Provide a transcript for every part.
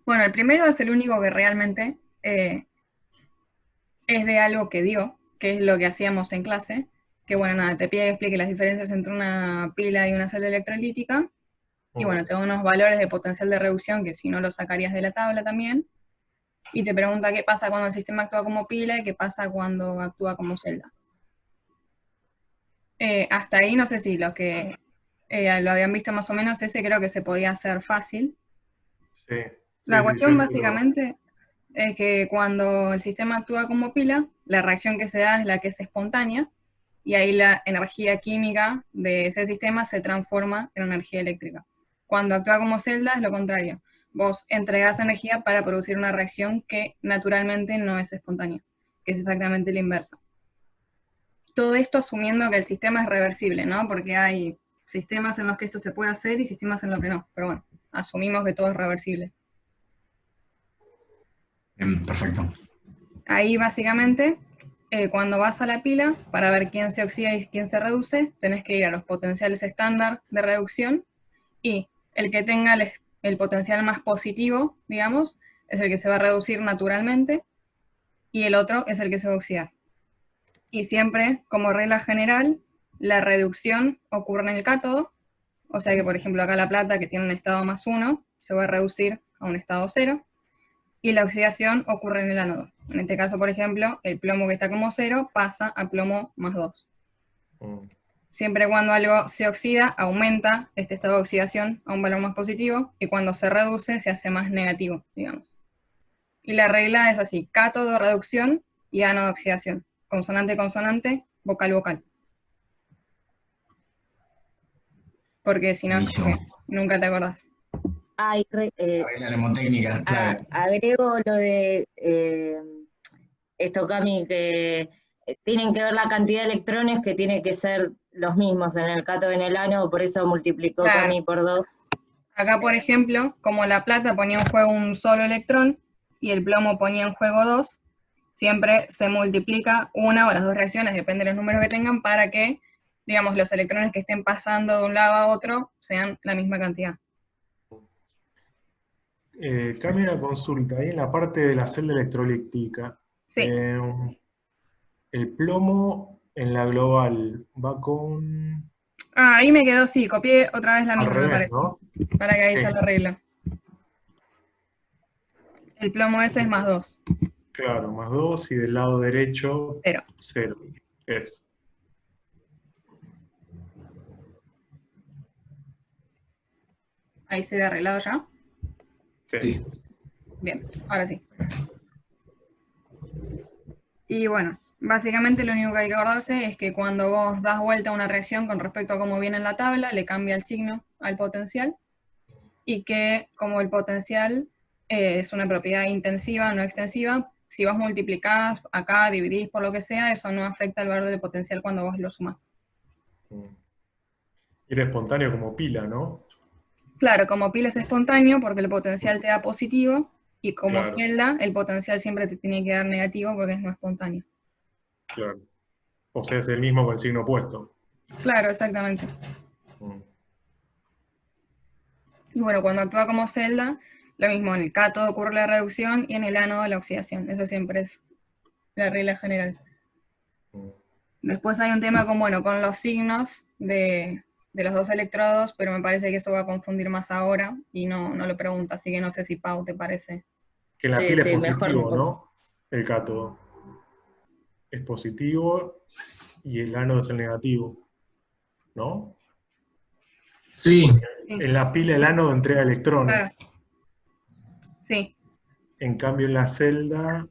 Bueno, el primero es el único que realmente es de algo que dio, que es lo que hacíamos en clase, que bueno, nada, te pide que explique las diferencias entre una pila y una celda electrolítica, y bueno, te da unos valores de potencial de reducción que si no los sacarías de la tabla también, y te pregunta qué pasa cuando el sistema actúa como pila y qué pasa cuando actúa como celda. Hasta ahí no sé si los que lo habían visto más o menos, ese creo que se podía hacer fácil. Sí, La sí, sí, yo cuestión entiendo. básicamente es que cuando el sistema actúa como pila, la reacción que se da es la que es espontánea, y ahí la energía química de ese sistema se transforma en energía eléctrica. Cuando actúa como celda es lo contrario. Vos entregás energía para producir una reacción que naturalmente no es espontánea, que es exactamente la inversa. Todo esto asumiendo que el sistema es reversible, ¿no? Porque hay sistemas en los que esto se puede hacer y sistemas en los que no. Pero bueno, asumimos que todo es reversible. Bien, perfecto. Ahí básicamente, cuando vas a la pila, para ver quién se oxida y quién se reduce, tenés que ir a los potenciales estándar de reducción, y el que tenga el potencial más positivo, digamos, es el que se va a reducir naturalmente, y el otro es el que se va a oxidar. Y siempre, como regla general, la reducción ocurre en el cátodo, o sea que, por ejemplo, acá la plata, que tiene un estado +1, se va a reducir a un estado 0, y la oxidación ocurre en el ánodo. En este caso, por ejemplo, el plomo que está como 0 pasa a plomo +2. Mm. Siempre cuando algo se oxida, aumenta este estado de oxidación a un valor más positivo, y cuando se reduce, se hace más negativo, digamos. Y la regla es así: cátodo, reducción, y ánodo, oxidación. Consonante, consonante, vocal, vocal. Porque si no, Buenísimo. nunca te acordás. Ay, La regla mnemotécnica, clave. agrego lo de esto, Cami, que tienen que ver la cantidad de electrones, que tiene que ser los mismos en el cátodo y en el ánodo, por eso multiplicó Claro. Cami por 2. Acá, por ejemplo, como la plata ponía en juego un solo electrón y el plomo ponía en juego 2, siempre se multiplica una o las dos reacciones, depende de los números que tengan, para que, digamos, los electrones que estén pasando de un lado a otro sean la misma cantidad. Cami, una consulta. Ahí en la parte de la celda electrolítica, Sí. el plomo en la global va con... Ah, ahí me quedó, sí, copié otra vez la Al misma, me revés, parece. ¿no? Para que ahí ya Sí, lo arreglo. El plomo ese es +2. claro, +2 y del lado derecho, 0. 0. Eso. Ahí se ve arreglado ya. Sí. Sí. Bien, ahora sí. Y bueno, básicamente lo único que hay que acordarse es que cuando vos das vuelta a una reacción con respecto a cómo viene en la tabla, le cambia el signo al potencial, y que como el potencial es una propiedad intensiva, no extensiva, si vos multiplicás acá, dividís por lo que sea, eso no afecta el valor del potencial cuando vos lo sumás. Y era espontáneo como pila, ¿no? Claro, como pila es espontáneo porque el potencial te da positivo, y como Claro, celda, el potencial siempre te tiene que dar negativo porque es no espontáneo. claro. O sea, es el mismo con el signo opuesto. Claro, exactamente. Mm. Y bueno, cuando actúa como celda, lo mismo, en el cátodo ocurre la reducción y en el ánodo la oxidación. Eso siempre es la regla general. Mm. Después hay un tema con, bueno, con los signos de los dos electrodos, pero me parece que eso va a confundir más ahora y no lo pregunta, así que no sé si Pau te parece. Que en la Sí, pila es sí, mejor. positivo, ¿no? El cátodo es positivo y el ánodo es el negativo, ¿no? Sí, Porque Sí, en la pila el ánodo entrega claro. electrones. Sí, En cambio en la celda...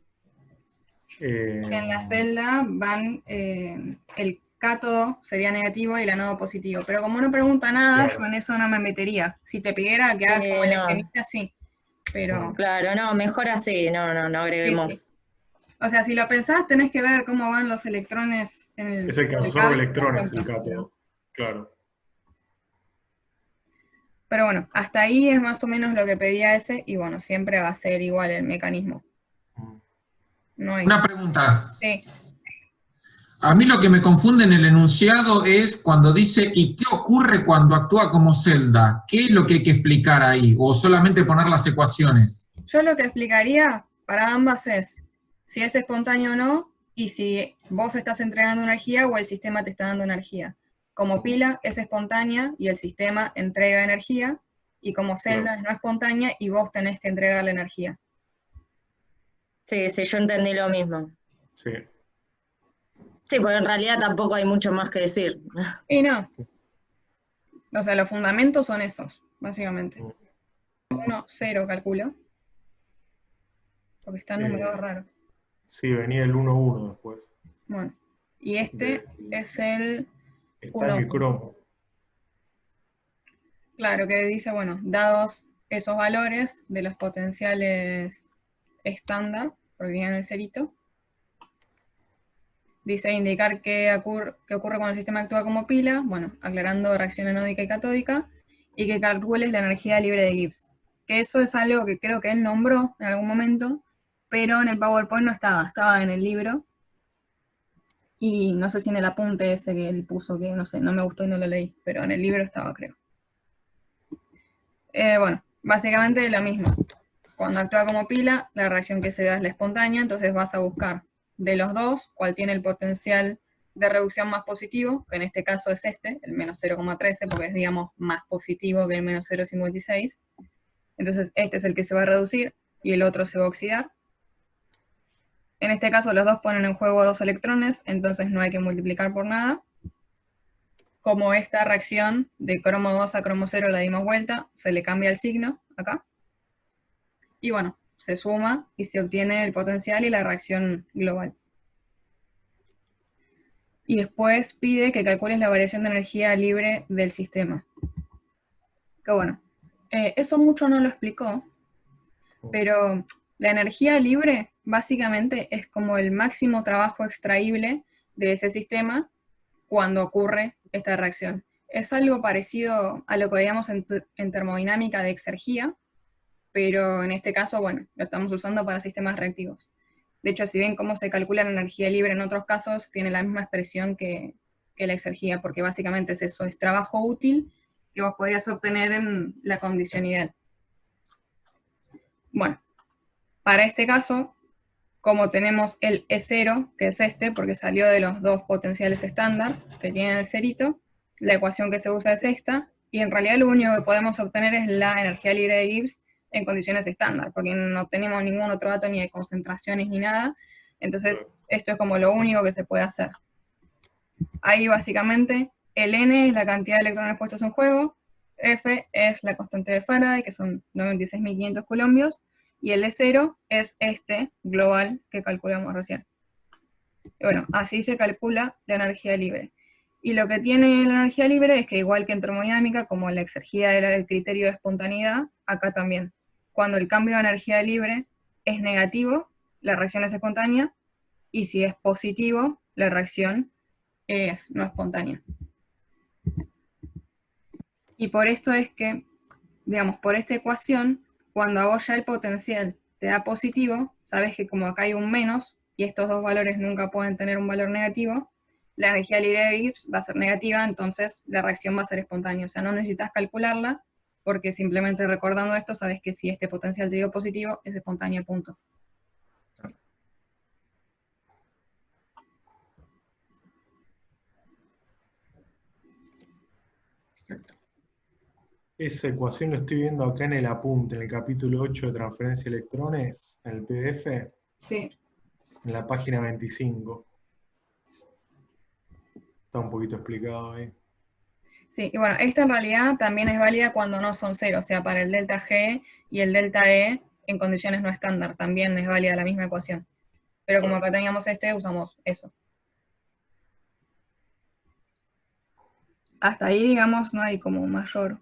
en la celda van, el cátodo sería negativo y el ánodo positivo, pero como no pregunta nada, yo claro. en eso no me metería. Si te pidiera que hagas como la No, ingenita, sí, pero claro, no, mejor así, no sí, agreguemos. sí. O sea, si lo pensás, tenés que ver cómo van los electrones en Es el que el absorbe cable. electrones, el Perfecto. cátodo. Claro. Pero bueno, hasta ahí es más o menos lo que pedía ese, y bueno, siempre va a ser igual el mecanismo. No hay. una pregunta. Sí. A mí lo que me confunde en el enunciado es cuando dice ¿y qué ocurre cuando actúa como celda? ¿Qué es lo que hay que explicar ahí? ¿O solamente poner las ecuaciones? Yo lo que explicaría para ambas es si es espontáneo o no, y si vos estás entregando energía o el sistema te está dando energía. Como pila es espontánea y el sistema entrega energía, y como celda es no espontánea y vos tenés que entregarle energía. Sí, sí, yo entendí lo mismo. Sí. Sí, porque en realidad tampoco hay mucho más que decir. Y no. O sea, los fundamentos son esos, básicamente. 1, 0 calculo. Porque están numerados raros. Sí, venía el 1-1 después. Bueno. Y este es el Está en el 1. cromo. Claro, que dice, bueno, dados esos valores de los potenciales estándar, porque viene el cerito, dice indicar qué ocurre cuando el sistema actúa como pila, bueno, aclarando reacción anódica y catódica, y que calcules la energía libre de Gibbs. Que eso es algo que creo que él nombró en algún momento, pero en el PowerPoint no estaba en el libro, y no sé si en el apunte ese que él puso, que no sé, no me gustó y no lo leí, pero en el libro estaba, creo. Bueno, básicamente lo mismo. Cuando actúa como pila, la reacción que se da es la espontánea, entonces vas a buscar de los dos cuál tiene el potencial de reducción más positivo, que en este caso es este, el menos 0,13, porque es, digamos, más positivo que el menos 0,56. Entonces este es el que se va a reducir y el otro se va a oxidar. En este caso los dos ponen en juego 2 electrones, entonces no hay que multiplicar por nada. Como esta reacción de cromo 2 a cromo 0 la dimos vuelta, se le cambia el signo acá. Y bueno, se suma y se obtiene el potencial y la reacción global. Y después pide que calcules la variación de energía libre del sistema. Que bueno, eso mucho no lo explicó, pero la energía libre básicamente es como el máximo trabajo extraíble de ese sistema cuando ocurre esta reacción. Es algo parecido a lo que veíamos en termodinámica de exergía, pero en este caso, bueno, lo estamos usando para sistemas reactivos. De hecho, si ven cómo se calcula la energía libre en otros casos, tiene la misma expresión que la exergía, porque básicamente es eso, es trabajo útil que vos podrías obtener en la condición ideal. Bueno, para este caso, como tenemos el E0, que es este, porque salió de los dos potenciales estándar que tienen el cerito, la ecuación que se usa es esta, y en realidad lo único que podemos obtener es la energía libre de Gibbs en condiciones estándar, porque no tenemos ningún otro dato ni de concentraciones ni nada, entonces esto es como lo único que se puede hacer. Ahí básicamente el N es la cantidad de electrones puestos en juego, F es la constante de Faraday, que son 96.500 coulombios, y el E0 es este global que calculamos recién. Y bueno, así se calcula la energía libre. Y lo que tiene la energía libre es que igual que en termodinámica, como la exergía era el criterio de espontaneidad, acá también. Cuando el cambio de energía libre es negativo, la reacción es espontánea, y si es positivo, la reacción es no espontánea. Y por esto es que, digamos, por esta ecuación, cuando a vos ya el potencial te da positivo, sabes que como acá hay un menos, y estos dos valores nunca pueden tener un valor negativo, la energía libre de Gibbs va a ser negativa, entonces la reacción va a ser espontánea. O sea, no necesitas calcularla, porque simplemente recordando esto, sabes que si este potencial te dio positivo, es espontáneo, punto. Esa ecuación lo estoy viendo acá en el apunte, en el capítulo 8 de transferencia de electrones, en el PDF, Sí. en la página 25. Está un poquito explicado ahí. Sí, y bueno, esta en realidad también es válida cuando no son cero, o sea, para el delta G y el delta E en condiciones no estándar, también es válida la misma ecuación. Pero como acá teníamos este, usamos eso. Hasta ahí, digamos, no hay como mayor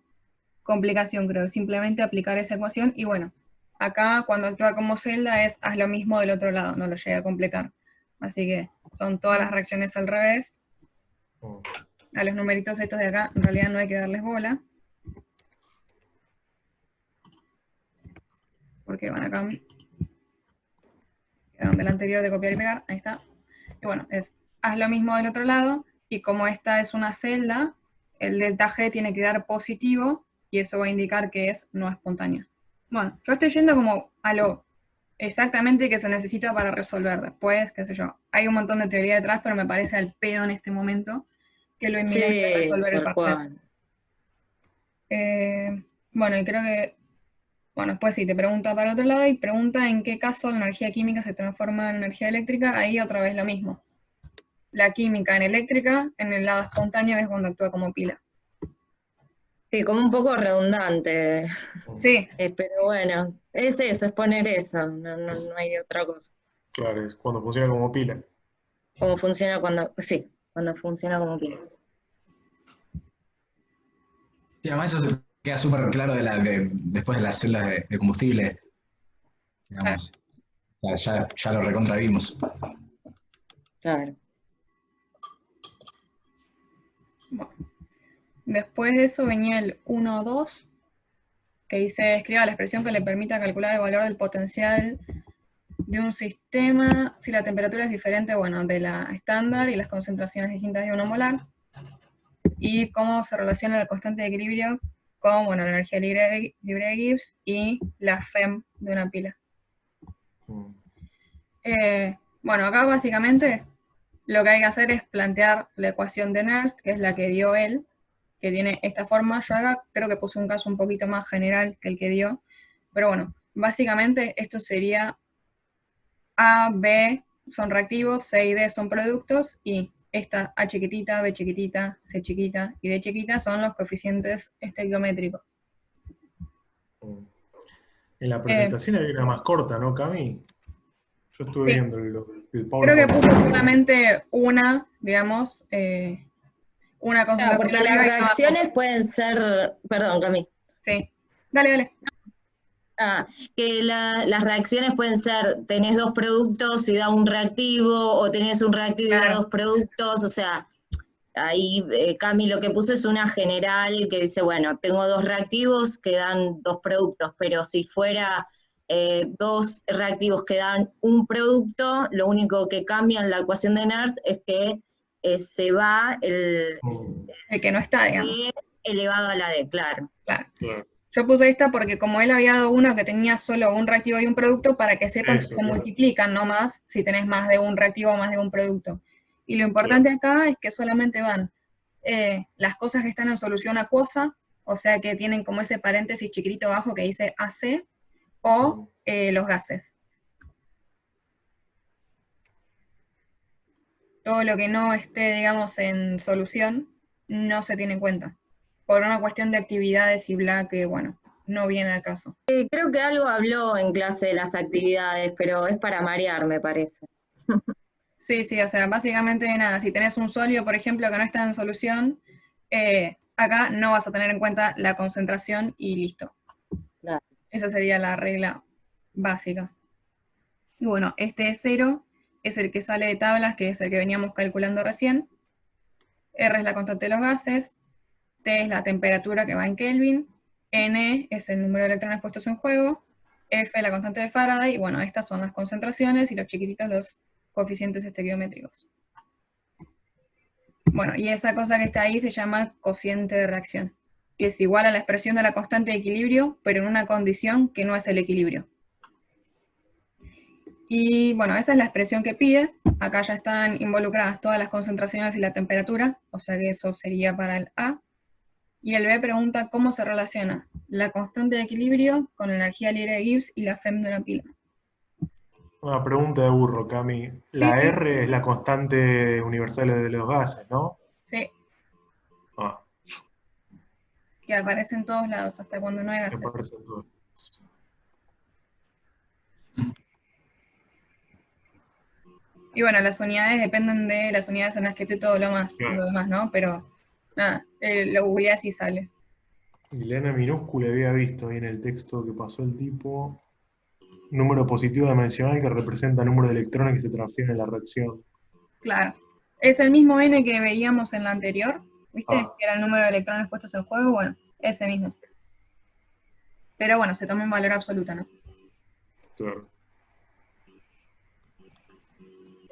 complicación, creo, simplemente aplicar esa ecuación, y bueno, acá cuando actúa como celda es haz lo mismo del otro lado, no lo llega a completar. Así que son todas las reacciones al revés. A los numeritos estos de acá, en realidad no hay que darles bola, porque van acá, quedaron del anterior de copiar y pegar, ahí está. Y bueno, es haz lo mismo del otro lado, y como esta es una celda, el delta G tiene que dar positivo, y eso va a indicar que es no espontánea. Bueno, yo estoy yendo como a lo exactamente que se necesita para resolver. Después, qué sé yo, hay un montón de teoría detrás, pero me parece al pedo en este momento que lo inminente es Sí, resolver el tal parcial. cual. Bueno, y creo que, bueno, después sí, te pregunta para otro lado y pregunta en qué caso la energía química se transforma en energía eléctrica. Ahí otra vez lo mismo. La química en eléctrica, en el lado espontáneo es cuando actúa como pila. Sí, como un poco redundante, Sí, pero bueno, es eso, es poner eso, no hay otra cosa. Claro, es cuando funciona como pila. ¿Cómo funciona cuando, sí, cuando funciona como pila? Sí, además eso queda súper claro después de las celdas de combustible, claro. digamos. O sea, ya lo recontra vimos. Claro. Bueno. Después de eso venía el 1.2, que dice, escriba la expresión que le permita calcular el valor del potencial de un sistema si la temperatura es diferente, bueno, de la estándar y las concentraciones distintas de 1 molar, y cómo se relaciona la constante de equilibrio con, bueno, la energía libre de Gibbs y la FEM de una pila. Mm. Bueno, acá básicamente lo que hay que hacer es plantear la ecuación de Nernst, que es la que dio él, que tiene esta forma. Yo acá creo que puse un caso un poquito más general que el que dio, pero bueno, básicamente esto sería A, B son reactivos, C y D son productos, y esta A chiquitita, B chiquitita, C chiquita y D chiquita son los coeficientes estequiométricos. Mm. En la presentación había una más corta, ¿no, Cami? Yo estuve Sí. viendo el Creo que PowerPoint. puso solamente una, digamos, una Claro, concentración porque las arriba y una abajo. reacciones pueden ser, perdón, Cami. Sí. Dale, dale. Que las reacciones pueden ser, tenés dos productos y da un reactivo, o tenés un reactivo y da Claro. dos productos, o sea, ahí Cami lo que puso es una general que dice, bueno, tengo dos reactivos que dan dos productos, pero si fuera dos reactivos que dan un producto, lo único que cambia en la ecuación de Nernst es que se va el El que no está, digamos. D elevado a la D, claro. Claro. Claro. Yo puse esta porque como él había dado uno que tenía solo un reactivo y un producto, para que sepan que Eso, se claro. multiplican, no más, si tenés más de un reactivo o más de un producto. Y lo importante acá es que solamente van las cosas que están en solución acuosa, o sea que tienen como ese paréntesis chiquitito abajo que dice AC, o los gases. Todo lo que no esté, digamos, en solución no se tiene en cuenta, por una cuestión de actividades y bla, que bueno, no viene al caso. Creo que algo habló en clase de las actividades, pero es para marear, me parece. Sí, sí, o sea, básicamente nada, si tenés un sólido, por ejemplo, que no está en solución, acá no vas a tener en cuenta la concentración y listo. Claro. Esa sería la regla básica. Y bueno, este 0 es el que sale de tablas, que es el que veníamos calculando recién. R es la constante de los gases, T es la temperatura que va en Kelvin, N es el número de electrones puestos en juego, F la constante de Faraday, y bueno, estas son las concentraciones y los chiquititos los coeficientes estequiométricos. Bueno, y esa cosa que está ahí se llama cociente de reacción, que es igual a la expresión de la constante de equilibrio, pero en una condición que no es el equilibrio. Y bueno, esa es la expresión que pide. Acá ya están involucradas todas las concentraciones y la temperatura, o sea que eso sería para el A. Y el B pregunta cómo se relaciona la constante de equilibrio con la energía libre de Gibbs y la FEM de una pila. Una pregunta de burro, Cami. La Sí, sí. R es la constante universal de los gases, ¿no? Sí, Ah, que aparece en todos lados, hasta cuando no hay me gases. parece todo. Y bueno, las unidades dependen de las unidades en las que esté todo lo Claro. demás, ¿no? Pero nada, lo googleás y sale. Y la N minúscula había visto ahí en el texto que pasó el tipo. Número positivo dimensional que representa el número de electrones que se transfieren en la reacción. Claro. Es el mismo N que veíamos en la anterior, ¿viste? Ah. Que era el número de electrones puestos en juego, bueno, ese mismo. Pero bueno, se toma en valor absoluto, ¿no? Claro.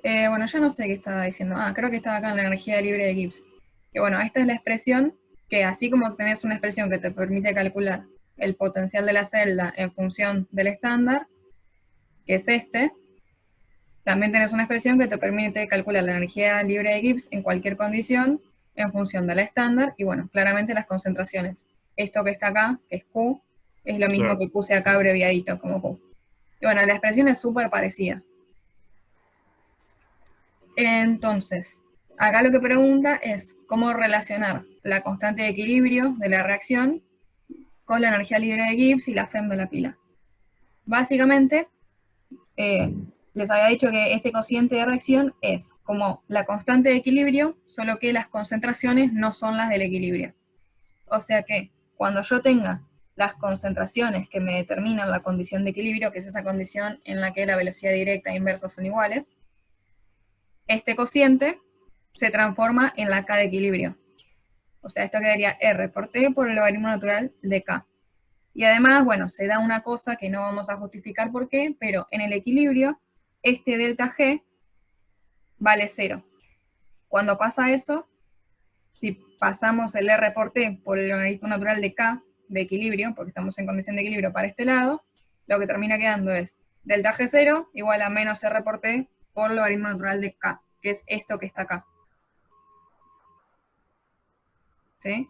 Bueno, yo no sé qué estaba diciendo. Creo que estaba acá en la energía libre de Gibbs. Que bueno, esta es la expresión que así como tenés una expresión que te permite calcular el potencial de la celda en función del estándar, que es este. También tenés una expresión que te permite calcular la energía libre de Gibbs en cualquier condición en función de la estándar, y bueno, claramente las concentraciones. Esto que está acá, que es Q, es lo mismo que puse acá abreviadito como Q. Y bueno, la expresión es súper parecida. Entonces, acá lo que pregunta es cómo relacionar la constante de equilibrio de la reacción con la energía libre de Gibbs y la FEM de la pila. Básicamente, les había dicho que este cociente de reacción es como la constante de equilibrio, solo que las concentraciones no son las del equilibrio. O sea que cuando yo tenga las concentraciones que me determinan la condición de equilibrio, que es esa condición en la que la velocidad directa e inversa son iguales, este cociente se transforma en la K de equilibrio. O sea, esto quedaría R por T por el logaritmo natural de K. Y además, bueno, se da una cosa que no vamos a justificar por qué, pero en el equilibrio, este delta G vale 0. Cuando pasa eso, si pasamos el R por T por el logaritmo natural de K de equilibrio, porque estamos en condición de equilibrio para este lado, lo que termina quedando es delta G0 igual a menos R por T por el logaritmo natural de K, que es esto que está acá. ¿Sí?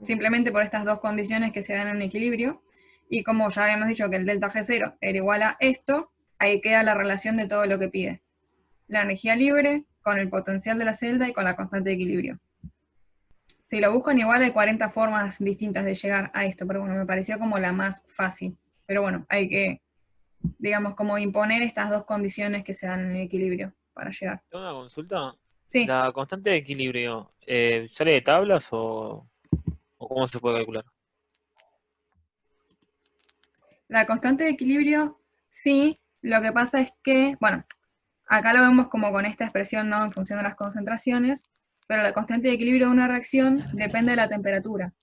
Simplemente por estas dos condiciones que se dan en equilibrio, y como ya habíamos dicho que el delta G0 era igual a esto, ahí queda la relación de todo lo que pide. La energía libre con el potencial de la celda y con la constante de equilibrio. Si lo buscan igual hay 40 formas distintas de llegar a esto, pero bueno, me pareció como la más fácil. Pero bueno, hay que, digamos, como imponer estas dos condiciones que se dan en el equilibrio para llegar. Tengo una consulta. Sí. ¿La constante de equilibrio sale de tablas o cómo se puede calcular? La constante de equilibrio, sí, lo que pasa es que, bueno, acá lo vemos como con esta expresión, ¿no? En función de las concentraciones, pero la constante de equilibrio de una reacción depende de la temperatura.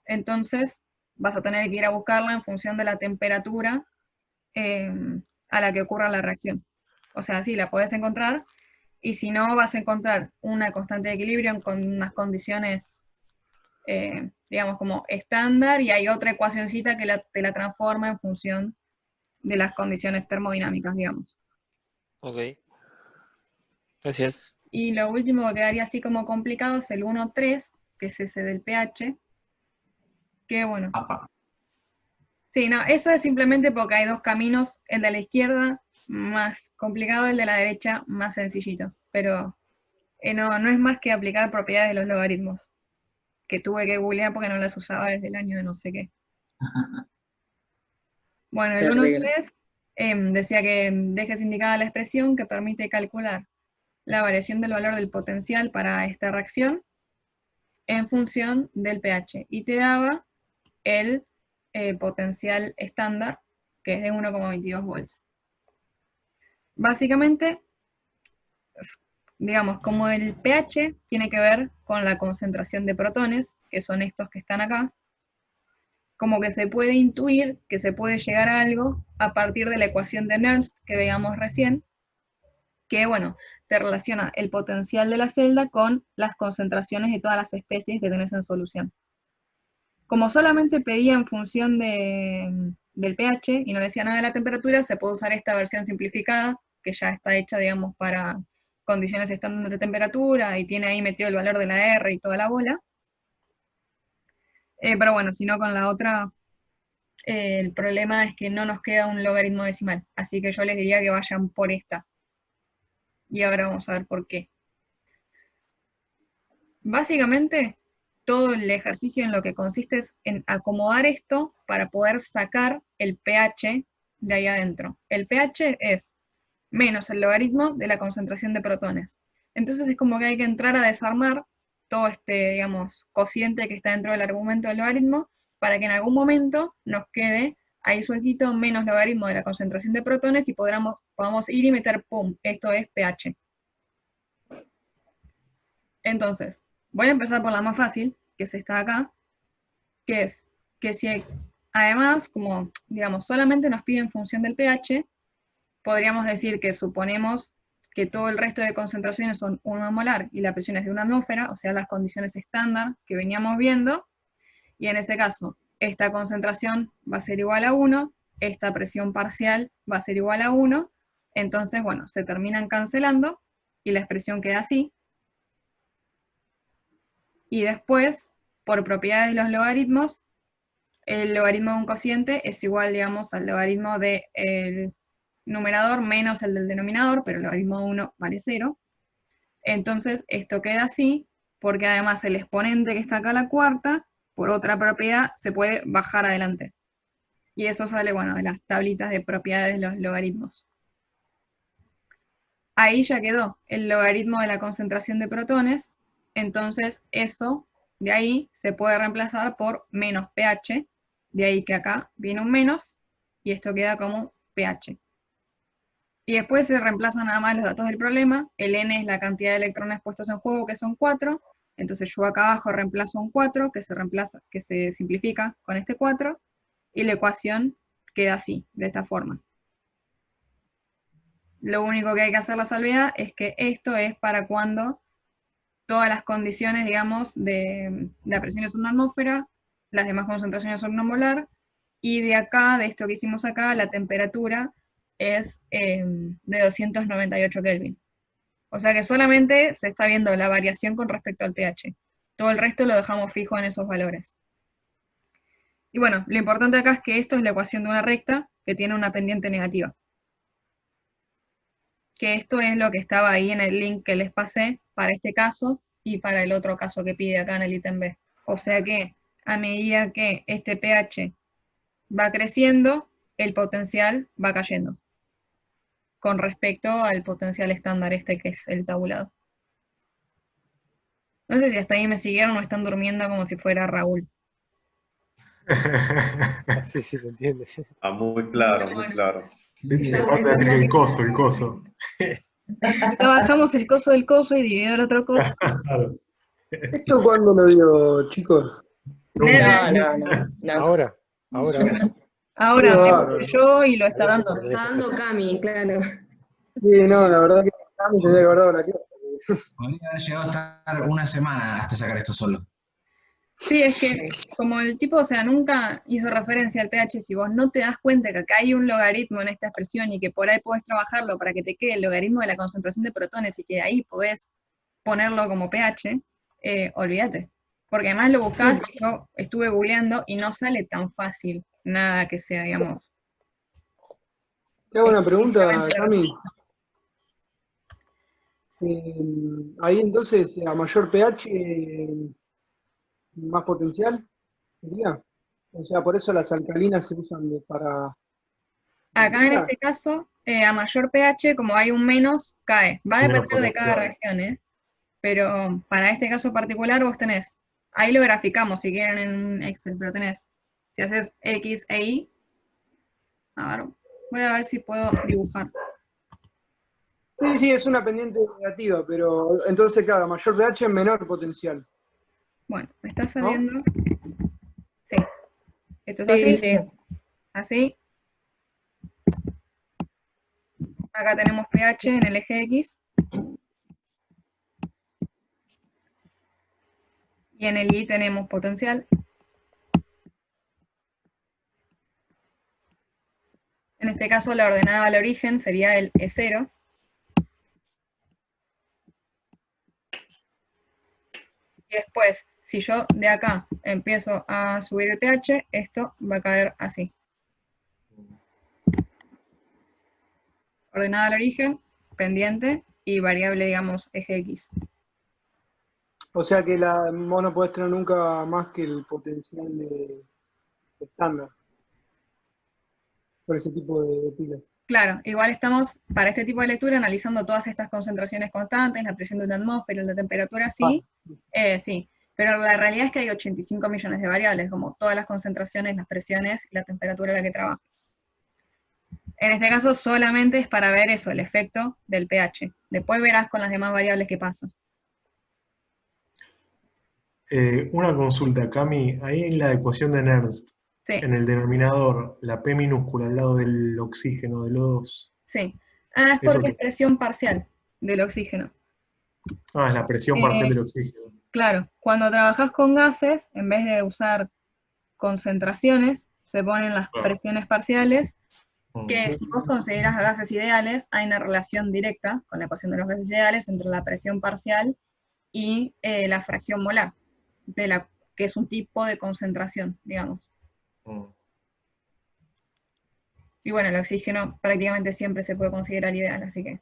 Entonces, vas a tener que ir a buscarla en función de la temperatura a la que ocurra la reacción. O sea, sí, la puedes encontrar, y si no, vas a encontrar una constante de equilibrio con unas condiciones, digamos, como estándar, y hay otra ecuacioncita que te la transforma en función de las condiciones termodinámicas, digamos. Ok. Gracias. Y lo último que quedaría así como complicado es el 1,3, que es ese del pH, que bueno. Apa. Sí, no, eso es simplemente porque hay dos caminos, el de la izquierda más complicado, el de la derecha más sencillito, pero no es más que aplicar propiedades de los logaritmos, que tuve que googlear porque no las usaba desde el año de no sé qué. Bueno, el Terrible. 1,3 decía que dejes indicada la expresión que permite calcular la variación del valor del potencial para esta reacción en función del pH, y te daba el potencial estándar, que es de 1,22 volts. Básicamente, digamos, como el pH tiene que ver con la concentración de protones, que son estos que están acá, como que se puede intuir que se puede llegar a algo a partir de la ecuación de Nernst que veíamos recién, que, bueno, te relaciona el potencial de la celda con las concentraciones de todas las especies que tenés en solución. Como solamente pedía en función del pH y no decía nada de la temperatura, se puede usar esta versión simplificada, que ya está hecha, digamos, para condiciones estándar de temperatura, y tiene ahí metido el valor de la R y toda la bola. Pero bueno, si no, con la otra, el problema es que no nos queda un logaritmo decimal, así que yo les diría que vayan por esta. Y ahora vamos a ver por qué. Básicamente, todo el ejercicio en lo que consiste es en acomodar esto para poder sacar el pH de ahí adentro. El pH es menos el logaritmo de la concentración de protones. Entonces es como que hay que entrar a desarmar todo este, digamos, cociente que está dentro del argumento del logaritmo, para que en algún momento nos quede ahí sueltito menos logaritmo de la concentración de protones y podamos ir y meter, pum, esto es pH. Entonces, voy a empezar por la más fácil, que es esta de acá, que es que si además, como digamos, solamente nos pide en función del pH, podríamos decir que suponemos que todo el resto de concentraciones son 1 molar y la presión es de 1 atmósfera, o sea, las condiciones estándar que veníamos viendo, y en ese caso, esta concentración va a ser igual a 1, esta presión parcial va a ser igual a 1, entonces, bueno, se terminan cancelando y la expresión queda así. Y después, por propiedades de los logaritmos, el logaritmo de un cociente es igual, digamos, al logaritmo del numerador menos el del denominador, pero el logaritmo de 1 vale 0. Entonces, esto queda así, porque además el exponente que está acá a la cuarta, por otra propiedad, se puede bajar adelante. Y eso sale, bueno, de las tablitas de propiedades de los logaritmos. Ahí ya quedó el logaritmo de la concentración de protones, entonces eso de ahí se puede reemplazar por menos pH, de ahí que acá viene un menos, y esto queda como pH. Y después se reemplazan nada más los datos del problema, el n es la cantidad de electrones puestos en juego, que son 4, entonces yo acá abajo reemplazo un 4, que se simplifica con este 4, y la ecuación queda así, de esta forma. Lo único que hay que hacer la salvedad es que esto es para cuando todas las condiciones, digamos, de la presión son una atmósfera, las demás concentraciones son una molar, y de acá, de esto que hicimos acá, la temperatura es de 298 Kelvin. O sea que solamente se está viendo la variación con respecto al pH. Todo el resto lo dejamos fijo en esos valores. Y bueno, lo importante acá es que esto es la ecuación de una recta que tiene una pendiente negativa. Que esto es lo que estaba ahí en el link que les pasé para este caso y para el otro caso que pide acá en el ítem B. O sea que a medida que este pH va creciendo, el potencial va cayendo con respecto al potencial estándar este que es el tabulado. No sé si hasta ahí me siguieron o están durmiendo como si fuera Raúl. Sí, se entiende. Ah, muy claro, muy claro. Vamos a decir el coso. Trabajamos el coso del coso y dividido el otro coso. Claro. ¿Esto cuándo lo dio, chicos? No. Ahora. Ahora Qué me bárbaro. puse yo y lo está dando. Está dando Cami, claro. Sí, no, la verdad que Cami tendría que haber dado la clase. Podría haber llegado a estar una semana hasta sacar esto solo. Sí, es que como el tipo, o sea, nunca hizo referencia al pH, si vos no te das cuenta que acá hay un logaritmo en esta expresión y que por ahí podés trabajarlo para que te quede el logaritmo de la concentración de protones y que ahí podés ponerlo como pH, olvídate. Porque además lo buscás, yo estuve googleando y no sale tan fácil nada que sea, digamos. Te hago una pregunta, Cami. Ahí entonces, a mayor pH, más potencial, ¿sería? O sea, por eso las alcalinas se usan para... Acá en este caso, a mayor pH, como hay un menos, cae. Va a Menos depender de cada potencial. región, pero para este caso particular vos tenés, ahí lo graficamos si quieren en un Excel, pero tenés, si haces X e Y, a ver, voy a ver si puedo dibujar. Sí, es una pendiente negativa, pero entonces, claro, mayor pH, menor potencial. Bueno, me está saliendo, sí, esto es Sí, así, sí. así. Acá tenemos pH en el eje X. Y en el Y tenemos potencial. En este caso la ordenada al origen sería el E0. Y después, si yo de acá empiezo a subir el pH, esto va a caer así. Ordenada al origen, pendiente y variable, digamos, eje X. O sea que vos no podés tener nunca más que el potencial de estándar. Por ese tipo de pilas. Claro, igual estamos, para este tipo de lectura, analizando todas estas concentraciones constantes, la presión de una atmósfera, la temperatura, sí, sí. Pero la realidad es que hay 85 millones de variables, como todas las concentraciones, las presiones y la temperatura a la que trabaja. En este caso solamente es para ver eso, el efecto del pH. Después verás con las demás variables qué pasa. Una consulta, Cami, ahí en la ecuación de Nernst, Sí, en el denominador, la P minúscula al lado del oxígeno, del O2. sí. Ah, es ¿Eso porque qué? es presión parcial del oxígeno. Ah, es la presión parcial del oxígeno. Claro, cuando trabajas con gases, en vez de usar concentraciones, se ponen las Claro. presiones parciales, que Mm. si vos consideras gases ideales, hay una relación directa con la ecuación de los gases ideales entre la presión parcial y la fracción molar, que es un tipo de concentración, digamos. Mm. Y bueno, el oxígeno prácticamente siempre se puede considerar ideal, así que...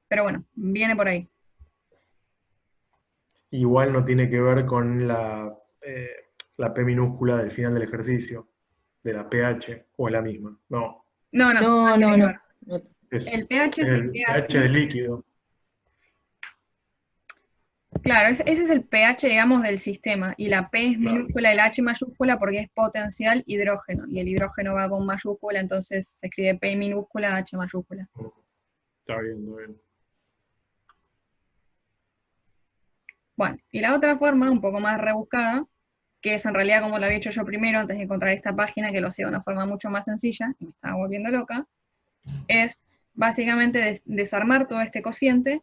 Pero bueno, viene por ahí. Igual no tiene que ver con la P minúscula del final del ejercicio, de la pH, o es la misma. No, No, No, tiene no, que no. ver. No. es El pH se el crea pH así. del líquido. Claro, ese es el pH, digamos, del sistema, y la P es Claro. minúscula y la H mayúscula porque es potencial hidrógeno, y el hidrógeno va con mayúscula, entonces se escribe P minúscula, H mayúscula. Mm. Está bien, está bien. Bueno, y la otra forma, un poco más rebuscada, que es en realidad como lo había hecho yo primero antes de encontrar esta página, que lo hacía de una forma mucho más sencilla, y me estaba volviendo loca, es básicamente desarmar todo este cociente,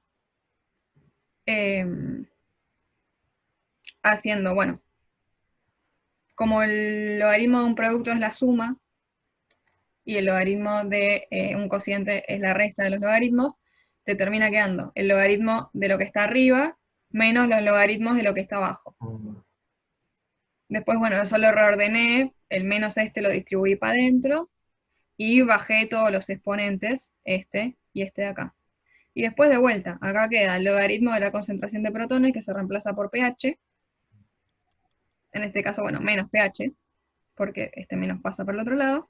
haciendo, bueno, como el logaritmo de un producto es la suma, y el logaritmo de un cociente es la resta de los logaritmos, te termina quedando el logaritmo de lo que está arriba menos los logaritmos de lo que está abajo. Mm. Después, bueno, eso lo reordené, el menos este lo distribuí para adentro, y bajé todos los exponentes, este y este de acá. Y después de vuelta, acá queda el logaritmo de la concentración de protones que se reemplaza por pH, en este caso, bueno, menos pH, porque este menos pasa por el otro lado,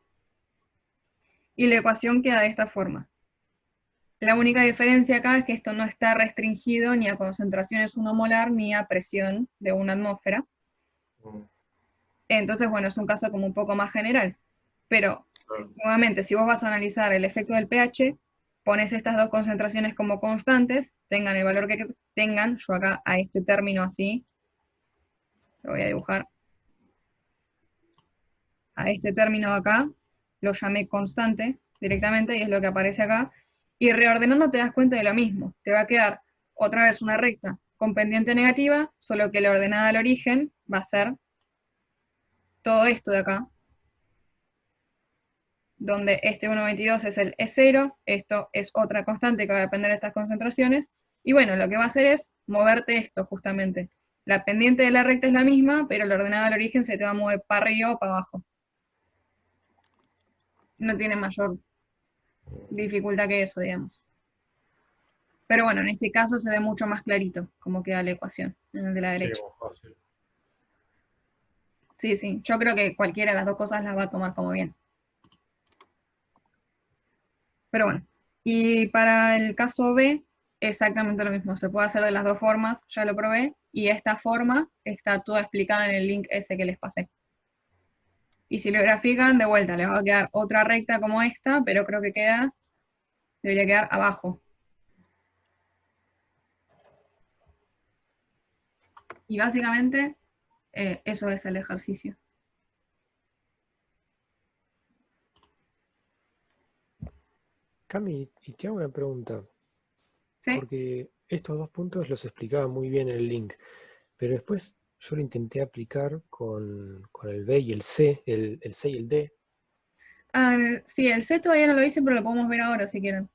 y la ecuación queda de esta forma. La única diferencia acá es que esto no está restringido ni a concentraciones 1 molar ni a presión de 1 atmósfera. Mm. Entonces, bueno, es un caso como un poco más general. Pero, Claro. nuevamente, si vos vas a analizar el efecto del pH, pones estas dos concentraciones como constantes, tengan el valor que tengan. Yo acá a este término así, lo voy a dibujar. A este término acá, lo llamé constante directamente, y es lo que aparece acá. Y reordenando te das cuenta de lo mismo. Te va a quedar otra vez una recta con pendiente negativa, solo que la ordenada al origen va a ser todo esto de acá, donde este 1,22 es el E0, esto es otra constante que va a depender de estas concentraciones, y bueno, lo que va a hacer es moverte esto justamente. La pendiente de la recta es la misma, pero la ordenada al origen se te va a mover para arriba o para abajo. No tiene mayor dificultad que eso, digamos. Pero bueno, en este caso se ve mucho más clarito cómo queda la ecuación, en el de la Sí, derecha. más fácil. Sí, sí, yo creo que cualquiera de las dos cosas las va a tomar como bien. Pero bueno, y para el caso B, exactamente lo mismo, se puede hacer de las dos formas, ya lo probé, y esta forma está toda explicada en el link ese que les pasé. Y si lo grafican, de vuelta, les va a quedar otra recta como esta, pero creo que debería quedar abajo. Y básicamente, eso es el ejercicio. Cami, y te hago una pregunta, ¿Sí? porque estos dos puntos los explicaba muy bien en el link, pero después yo lo intenté aplicar con el B y el C, el C y el D. Ah, sí, el C todavía no lo hice, pero lo podemos ver ahora si quieren.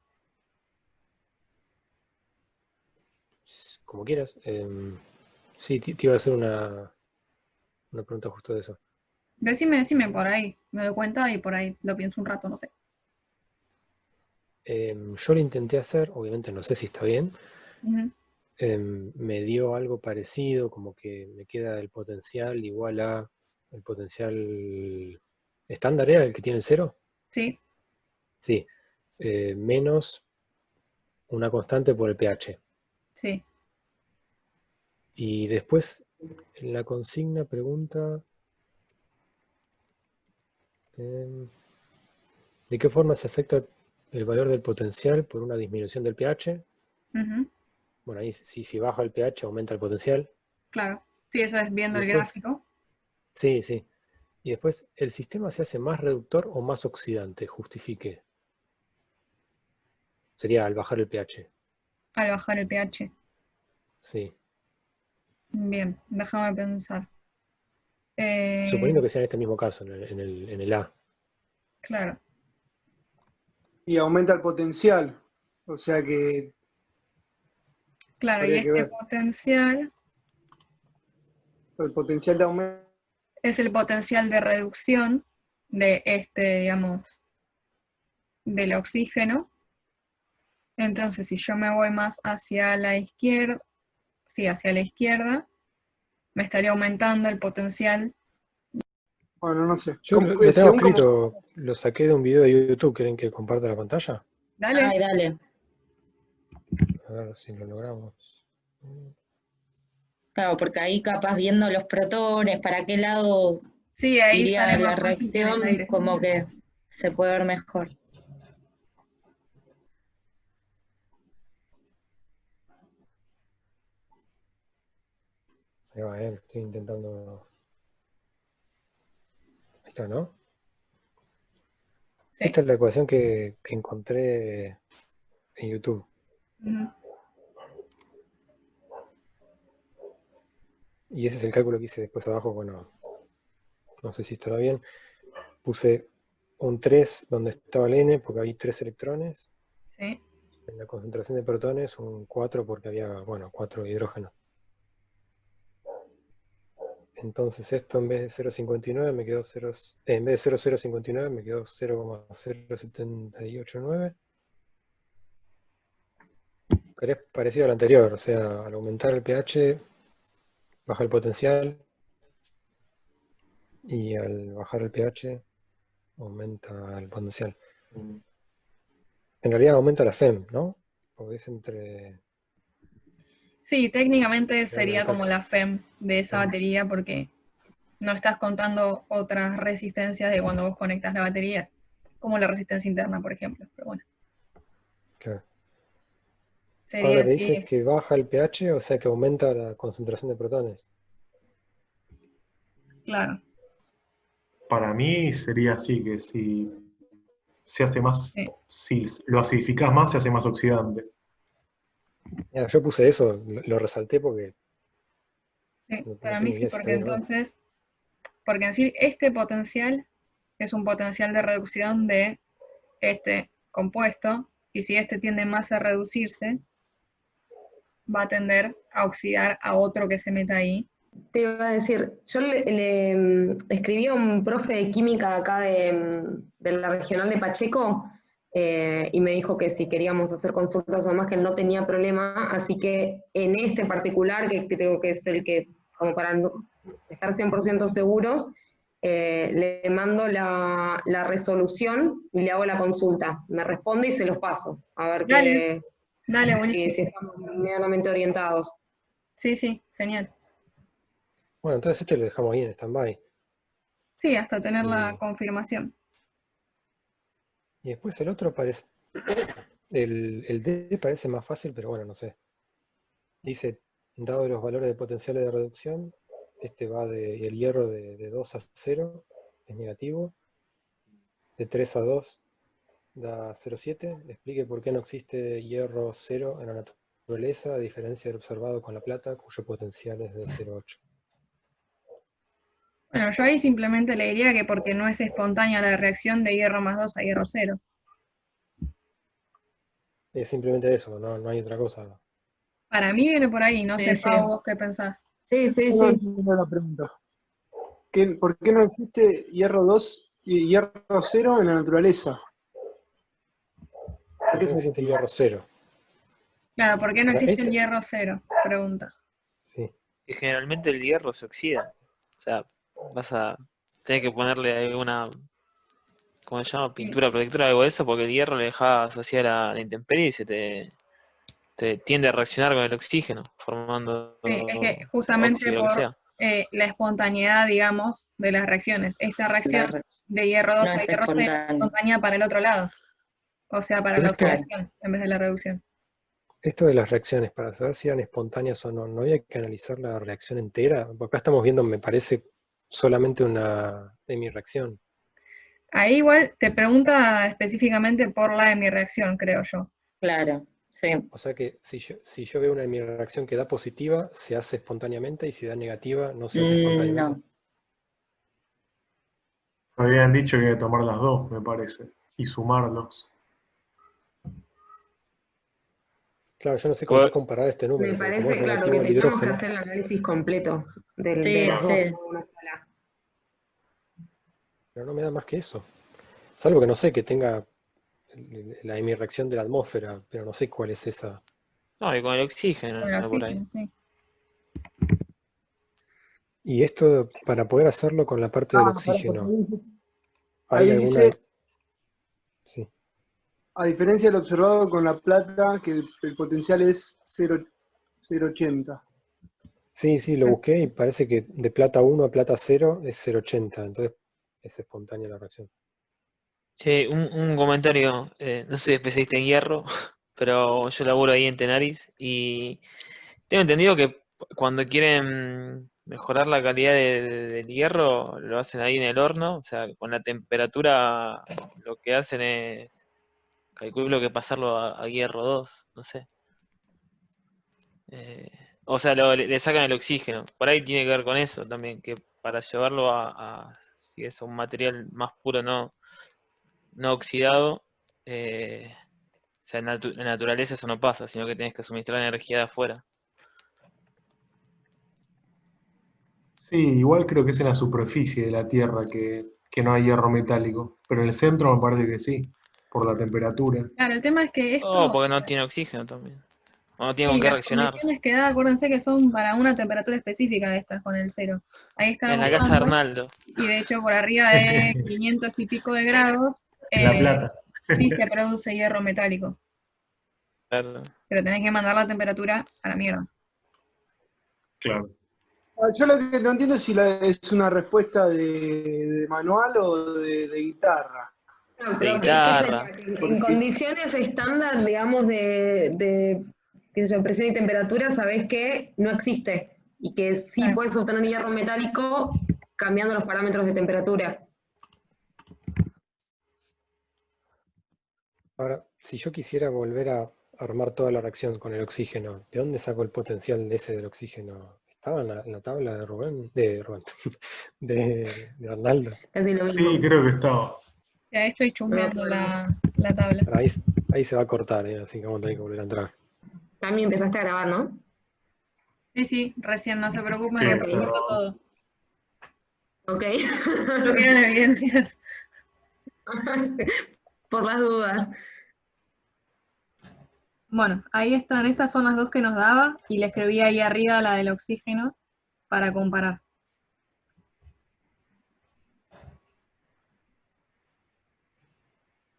Como quieras. Sí, te iba a hacer una pregunta justo de eso. Decime por ahí, me doy cuenta y por ahí lo pienso un rato, no sé. Yo lo intenté hacer, obviamente no sé si está bien. Ujú. Me dio algo parecido, como que me queda el potencial igual a el potencial estándar, ¿era el que tiene el cero? Sí, Sí, menos una constante por el pH. sí. Y después en la consigna pregunta ¿de qué forma se afecta el valor del potencial por una disminución del pH? Ujú, Bueno, ahí si baja el pH aumenta el potencial. claro. Sí, eso es Y viendo el después, gráfico. sí, sí. Y después, ¿el sistema se hace más reductor o más oxidante? Justifique. Sería al bajar el pH. Al bajar el pH. Sí. Bien, déjame pensar. Suponiendo que sea en este mismo caso, en el A. Claro. Y aumenta el potencial. O sea que Claro, y habría que este ver. potencial El potencial de aumento. es el potencial de reducción de digamos, del oxígeno. Entonces, si yo me voy más hacia la izquierda, sí, hacia la izquierda, me estaría aumentando el potencial. Bueno, no sé. Yo lo tengo Según como. escrito, lo saqué de un video de YouTube. ¿Quieren que comparta la pantalla? Dale. Ay, dale. A ver si lo logramos. Claro, porque ahí capaz viendo los protones, para qué lado Sí, ahí iría sale la más fácil que en el reacción, aire. como que se puede ver mejor. Ahí va, estoy intentando. Ahí está, ¿no? Sí. Esta es la ecuación que encontré en YouTube. Ujú. Y ese es el cálculo que hice después abajo. Bueno, no sé si estará bien. Puse un 3 donde estaba el N, porque había 3 electrones. Sí. En la concentración de protones, un 4 porque había, bueno, 4 hidrógenos. Entonces esto en vez de 0,59 me quedó 0, en vez de 0,059 me quedó 0,0789. Que es parecido al anterior, o sea, al aumentar el pH baja el potencial y al bajar el pH aumenta el potencial. En realidad aumenta la FEM, ¿no? Porque es entre... Sí, técnicamente Dale sería acá. como la FEM de esa batería porque no estás contando otras resistencias de cuando vos conectas la batería, como la resistencia interna, por ejemplo. Pero bueno, Claro. Ahora sería lo que dice es así. que baja el pH, o sea que aumenta la concentración de protones. Claro. Para mí sería así, que si se hace más, Sí. si lo acidificás más, se hace más oxidante. Mira, yo puse eso, lo resalté porque Sí, no para mí tengo sí, idea si está porque bien o no. entonces, porque en sí este potencial es un potencial de reducción de este compuesto, y si este tiende más a reducirse, va a tender a oxidar a otro que se meta ahí. Te iba a decir, yo le escribí a un profe de química acá de la regional de Pacheco y me dijo que si queríamos hacer consultas o demás, que él no tenía problema, así que en este particular, que creo que es el que, como para estar 100% seguros, le mando la resolución y le hago la consulta. Me responde y se los paso, a ver Dale, dale, si buenísimo. estamos medianamente orientados. Sí, sí, genial. Bueno, entonces este lo dejamos ahí en stand-by. Sí, hasta tener la Y, confirmación. y después el otro parece... El D parece más fácil, pero bueno, no sé. Dice, dado los valores de potenciales de reducción, este va y el hierro de 2 a 0 es negativo. De 3 a 2 da 0,7. Explique por qué no existe hierro 0 en la naturaleza, a diferencia del observado con la plata, cuyo potencial es de 0,8. Bueno, yo ahí simplemente le diría que porque no es espontánea la reacción de hierro más 2 a hierro 0. Es simplemente eso, no hay otra cosa. Para mí viene por ahí, no Sí, sé, sí. Pau, vos qué pensás. Sí, sí, No sí. entiendo la pregunta. ¿Por qué no existe hierro 2 y hierro 0 en la naturaleza? ¿A ¿Por qué qué no se existe refiere? hierro 0? Claro, ¿por qué no O sea, existe el hierro 0? Pregunta. Sí. Y generalmente el hierro se oxida. O sea, vas a tener que ponerle alguna, ¿cómo se llama? Pintura protectora o algo de eso, porque el hierro le dejas hacia la intemperie y te tiende a reaccionar con el oxígeno, formando Sí, es que justamente óxido, lo que por sea. la espontaneidad, digamos, de las reacciones. Esta reacción de hierro 2 No a es hierro 0 es espontáneo. espontánea para el otro lado. O sea, para Pero la esto, oxidación en vez de la reducción. esto de las reacciones, para saber si eran espontáneas o no, ¿no había que analizar la reacción entera? Porque acá estamos viendo, me parece, solamente una hemireacción. Ahí igual te pregunta específicamente por la hemireacción, creo yo. Claro, sí. O sea que si yo veo una hemireacción que da positiva, se hace espontáneamente, y si da negativa, no se hace espontáneamente. No. Habían dicho que hay que tomar las dos, me parece, y sumarlos. Claro, yo no sé con qué comparar este Me número, porque como es parece, claro, relativo que al teníamos que hidrógeno, hacer el análisis completo de Sí, las dos, sí. no una sola. pero no me da más que eso. Salvo que no sé, que tenga la emirreacción de la atmósfera, pero no sé cuál es esa. No, y con el oxígeno, Con el por ahí. oxígeno, sí. Y esto, para poder hacerlo con la parte del oxígeno, ¿hay Ahí alguna...? dice, Sí. a diferencia de lo observado con la plata, que el potencial es 0,80. Sí, sí, lo busqué y parece que de plata 1 a plata 0 es 0,80, entonces es espontánea la reacción. Che, un comentario, no soy especialista en hierro, pero yo laburo ahí en Tenaris y tengo entendido que cuando quieren mejorar la calidad del hierro, lo hacen ahí en el horno, o sea, con la temperatura lo que hacen es, calculo que pasarlo a hierro 2, no sé. Eh, o sea, le sacan el oxígeno. Por ahí tiene que ver con eso también, que para llevarlo si es un material más puro, no oxidado, o sea, en naturaleza eso no pasa, sino que tienes que suministrar energía de afuera. Sí, igual creo que es en la superficie de la Tierra que no hay hierro metálico, pero en el centro me parece que sí, por la temperatura. Claro, el tema es que Oh, esto, porque no tiene oxígeno también. O no tiene con sí, qué las reaccionar. condiciones que da, acuérdense que son para una temperatura específica de estas con el cero. Ahí En estábamos la casa de dando, Arnaldo. y de hecho por arriba de 500 y pico de grados, En La Plata. sí se produce hierro metálico, Claro. pero tenés que mandar la temperatura a la mierda. Claro. Yo lo que no entiendo es si es una respuesta de manual o de guitarra. Claro, De pero ¿qué guitarra. sería? Que en Porque, condiciones estándar, digamos, de qué sé yo, presión y temperatura, sabés que no existe y que sí Claro. puedes obtener hierro metálico cambiando los parámetros de temperatura. Ahora, si yo quisiera volver a armar toda la reacción con el oxígeno, ¿de dónde saco el potencial de ese del oxígeno? ¿Estaba en la tabla de Rubén? De Arnaldo. Casi lo Sí, mismo. creo que estaba. Ya estoy No me chusmeando acuerdo. la tabla. Ahí, ahí se va a cortar, así que vamos a tener que volver a entrar. Cami, empezaste a grabar, ¿no? Sí, sí, recién, no se preocupen Sí, que Ok. está corto grabado. todo. Ok. No quedan evidencias. Por las dudas. Bueno, ahí están, estas son las dos que nos daba y le escribí ahí arriba la del oxígeno para comparar.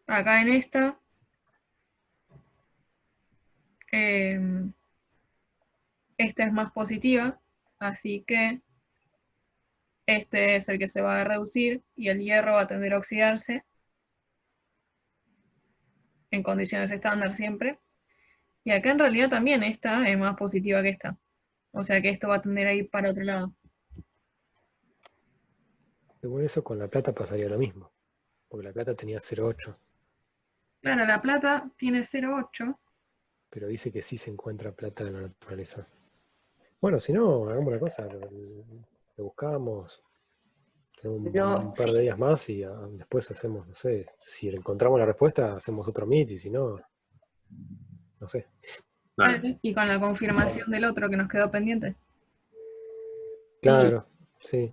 Acá en esta, esta es más positiva, así que este es el que se va a reducir y el hierro va a tender a oxidarse en condiciones estándar siempre. Y acá en realidad también esta es más positiva que esta. O sea que esto va a tender a ir para otro lado. Según eso, con la plata pasaría lo mismo, porque la plata tenía 0,8, Claro, la plata tiene 0,8. pero dice que sí se encuentra plata en la naturaleza. Bueno, si no, hagamos una cosa, lo buscamos, tenemos un par de Sí. días más y después hacemos, no sé, si encontramos la respuesta, hacemos otro meet y si no, no sé. Dale. Y con la confirmación del otro que nos quedó pendiente. Sí. Claro, sí.